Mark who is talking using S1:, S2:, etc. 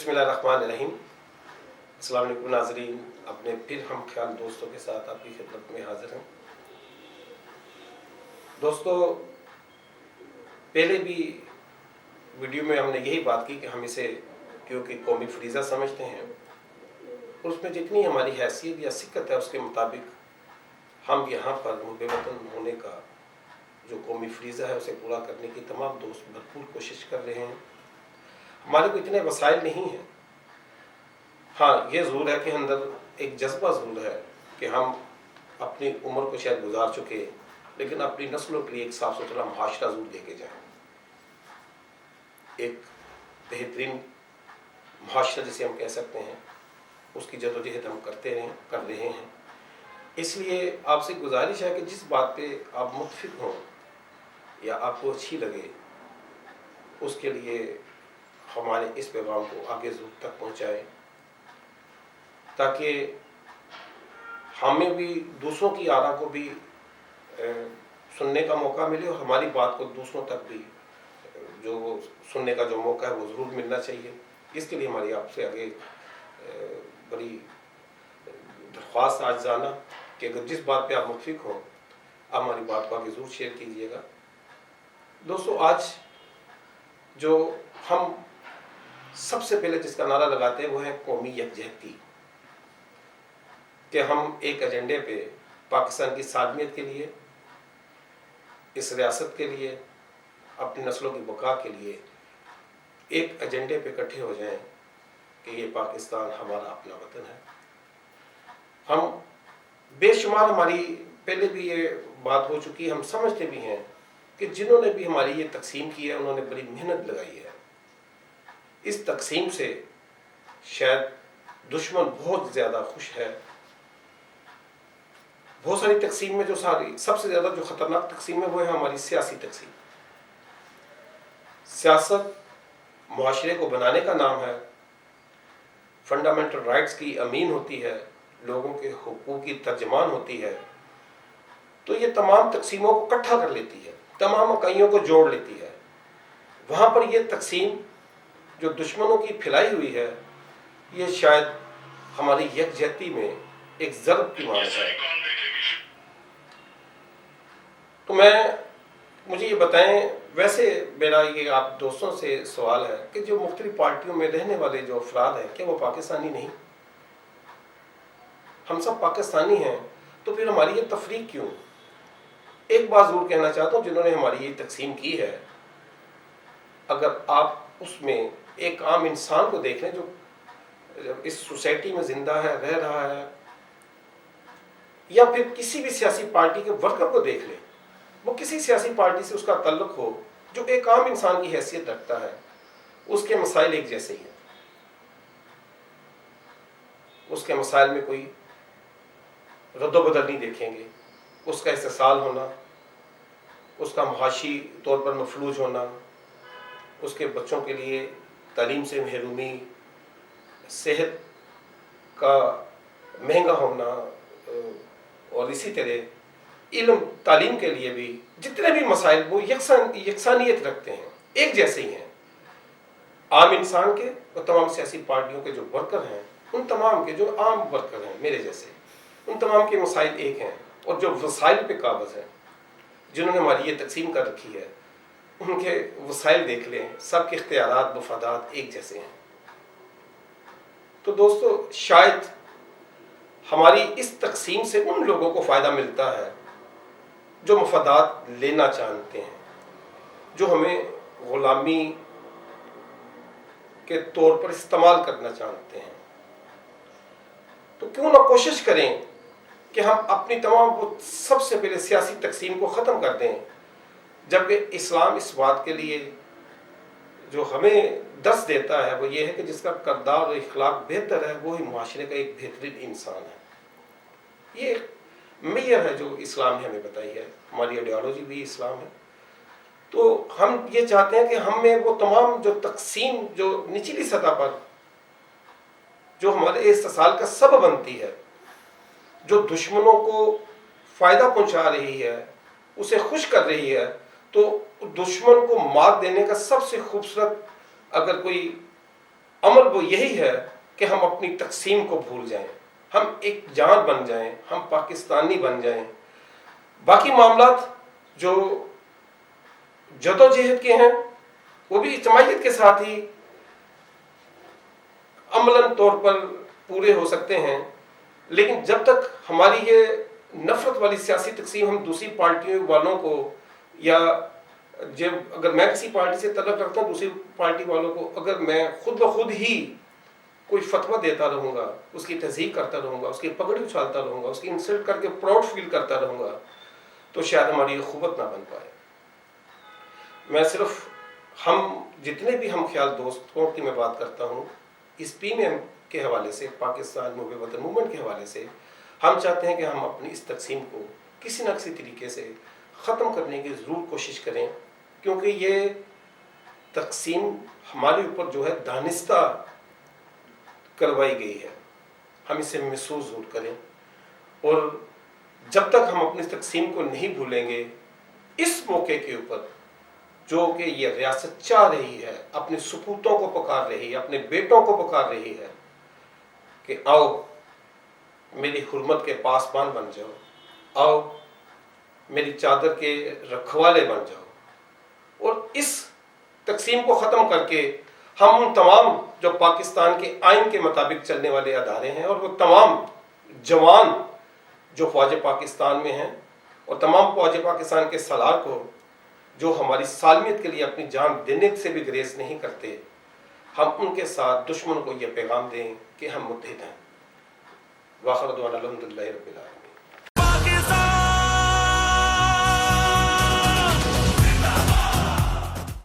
S1: بسم اللہ الرحمن الرحیم۔ السلام علیکم ناظرین، اپنے پھر ہم خیال دوستوں کے ساتھ آپ کی خدمت میں حاضر ہیں۔ دوستو، پہلے بھی ویڈیو میں ہم نے یہی بات کی کہ ہم اسے کیونکہ قومی فریضہ سمجھتے ہیں اور اس میں جتنی ہماری حیثیت یا سکت ہے اس کے مطابق ہم یہاں پر محب وطن ہونے کا جو قومی فریضہ ہے اسے پورا کرنے کی تمام دوست بھرپور کوشش کر رہے ہیں۔ ہمارے کو اتنے وسائل نہیں ہیں، ہاں یہ ضرور ہے کہ اندر ایک جذبہ ضرور ہے کہ ہم اپنی عمر کو شاید گزار چکے لیکن اپنی نسلوں کے لیے ایک صاف ستھرا معاشرہ ضرور دے کے جائیں، ایک بہترین معاشرہ جسے ہم کہہ سکتے ہیں، اس کی جدوجہد ہم کر رہے ہیں۔ اس لیے آپ سے گزارش ہے کہ جس بات پہ آپ متفق ہوں یا آپ کو اچھی لگے اس کے لیے ہمارے اس پیغام کو آگے ضرور تک پہنچائے تاکہ ہمیں بھی دوسروں کی آراء کو بھی سننے کا موقع ملے اور ہماری بات کو دوسروں تک بھی جو سننے کا جو موقع ہے وہ ضرور ملنا چاہیے۔ اس کے لیے ہماری آپ سے آگے بڑی درخواست عاجزانہ کہ اگر جس بات پہ آپ متفق ہوں آپ ہماری بات کو آگے ضرور شیئر کیجیے گا۔ دوستو، آج جو ہم سب سے پہلے جس کا نعرہ لگاتے ہیں وہ ہے قومی یکجہتی، کہ ہم ایک ایجنڈے پہ پاکستان کی سالمیت کے لیے، اس ریاست کے لیے، اپنی نسلوں کی بقا کے لیے ایک ایجنڈے پہ اکٹھے ہو جائیں کہ یہ پاکستان ہمارا اپنا وطن ہے۔ ہم بے شمار ہماری پہلے بھی یہ بات ہو چکی، ہم سمجھتے بھی ہیں کہ جنہوں نے بھی ہماری یہ تقسیم کی ہے انہوں نے بڑی محنت لگائی ہے۔ اس تقسیم سے شاید دشمن بہت زیادہ خوش ہے۔ بہت ساری تقسیم میں جو سب سے زیادہ جو خطرناک تقسیم ہے وہ ہے ہماری سیاسی تقسیم۔ سیاست معاشرے کو بنانے کا نام ہے، فنڈامنٹل رائٹس کی امین ہوتی ہے، لوگوں کے حقوق کی ترجمان ہوتی ہے، تو یہ تمام تقسیموں کو اکٹھا کر لیتی ہے، تمام اکائیوں کو جوڑ لیتی ہے۔ وہاں پر یہ تقسیم جو دشمنوں کی پھیلائی ہوئی ہے یہ شاید ہماری یکجہتی میں ایک ضرب کی مانند ہے۔ تو مجھے یہ بتائیں، ویسے میرا یہ آپ دوستوں سے سوال ہے کہ جو مختلف پارٹیوں میں رہنے والے جو افراد ہیں کیا وہ پاکستانی نہیں؟ ہم سب پاکستانی ہیں، تو پھر ہماری یہ تفریق کیوں؟ ایک بات ضرور کہنا چاہتا ہوں، جنہوں نے ہماری یہ تقسیم کی ہے، اگر آپ اس میں ایک عام انسان کو دیکھ لیں جو اس سوسائٹی میں زندہ ہے، رہ رہا ہے، یا پھر کسی بھی سیاسی پارٹی کے ورکر کو دیکھ لیں، وہ کسی سیاسی پارٹی سے اس کا تعلق ہو جو ایک عام انسان کی حیثیت رکھتا ہے، اس کے مسائل ایک جیسے ہی ہیں۔ اس کے مسائل میں کوئی رد و بدل نہیں دیکھیں گے۔ اس کا استحصال ہونا، اس کا معاشی طور پر مفلوج ہونا، اس کے بچوں کے لیے تعلیم سے محرومی، صحت کا مہنگا ہونا، اور اسی طرح علم تعلیم کے لیے بھی جتنے بھی مسائل وہ یکسانیت رکھتے ہیں، ایک جیسے ہی ہیں۔ عام انسان کے اور تمام سیاسی پارٹیوں کے جو ورکر ہیں، ان تمام کے جو عام ورکر ہیں میرے جیسے، ان تمام کے مسائل ایک ہیں، اور جو وسائل پہ قابض ہیں، جنہوں نے ہماری یہ تقسیم کر رکھی ہے، ان کے وسائل دیکھ لیں، سب کے اختیارات مفادات ایک جیسے ہیں۔ تو دوستو، شاید ہماری اس تقسیم سے ان لوگوں کو فائدہ ملتا ہے جو مفادات لینا چاہتے ہیں، جو ہمیں غلامی کے طور پر استعمال کرنا چاہتے ہیں۔ تو کیوں نہ کوشش کریں کہ ہم اپنی تمام سب سے پہلے سیاسی تقسیم کو ختم کر دیں، جبکہ اسلام اس بات کے لیے جو ہمیں درس دیتا ہے وہ یہ ہے کہ جس کا کردار اور اخلاق بہتر ہے وہی معاشرے کا ایک بہترین انسان ہے۔ یہ ایک معیار ہے جو اسلام نے ہمیں بتائی ہے، ہماری آئیڈیالوجی بھی اسلام ہے۔ تو ہم یہ چاہتے ہیں کہ ہمیں وہ تمام جو تقسیم جو نچلی سطح پر جو ہمارے استحصال کا سبب بنتی ہے، جو دشمنوں کو فائدہ پہنچا رہی ہے، اسے خوش کر رہی ہے، تو دشمن کو مات دینے کا سب سے خوبصورت اگر کوئی عمل وہ یہی ہے کہ ہم اپنی تقسیم کو بھول جائیں، ہم ایک جان بن جائیں، ہم پاکستانی بن جائیں. باقی معاملات جو جدوجہد کے ہیں وہ بھی اجتماعیت کے ساتھ ہی عملاً طور پر پورے ہو سکتے ہیں. لیکن جب تک ہماری یہ نفرت والی سیاسی تقسیم ہم دوسری پارٹیوں والوں کو، یا جب اگر میں کسی پارٹی سے تعلق رکھتا ہوں دوسری پارٹی والوں کو، اگر میں خود بخود ہی کوئی فتویٰ دیتا رہوں گا، اس کی تصدیق کرتا رہوں گا، اس کی پگڑی اچھالتا رہوں گا، اس کی انسلٹ کر کے پراؤڈ فیل کرتا رہوں گا، تو شاید ہماری قوت نہ بن پائے. میں صرف ہم جتنے بھی ہم خیال دوستوں کی میں بات کرتا ہوں، اس پی میں کے حوالے سے، پاکستان محب وطن موومنٹ کے حوالے سے، ہم چاہتے ہیں کہ ہم اپنی اس تقسیم کو کسی نہ کسی طریقے سے ختم کرنے کی ضرور کوشش کریں، کیونکہ یہ تقسیم ہمارے اوپر جو ہے دانستہ کروائی گئی ہے. ہم اسے محسوس ضرور کریں، اور جب تک ہم اپنی تقسیم کو نہیں بھولیں گے، اس موقع کے اوپر جو کہ یہ ریاست چاہ رہی ہے، اپنے سپوتوں کو پکار رہی ہے، اپنے بیٹوں کو پکار رہی ہے کہ آؤ میری حرمت کے پاسبان بن جاؤ، آؤ میری چادر کے رکھوالے بن جاؤ، اور اس تقسیم کو ختم کر کے ہم ان تمام جو پاکستان کے آئین کے مطابق چلنے والے ادارے ہیں، اور وہ تمام جوان جو فوج پاکستان میں ہیں، اور تمام فوج پاکستان کے سالار کو جو ہماری سالمیت کے لیے اپنی جان دینے سے بھی گریز نہیں کرتے، ہم ان کے ساتھ دشمن کو یہ پیغام دیں کہ ہم متحد ہیں. وآخر دعوانا الحمدللہ رب العالمین.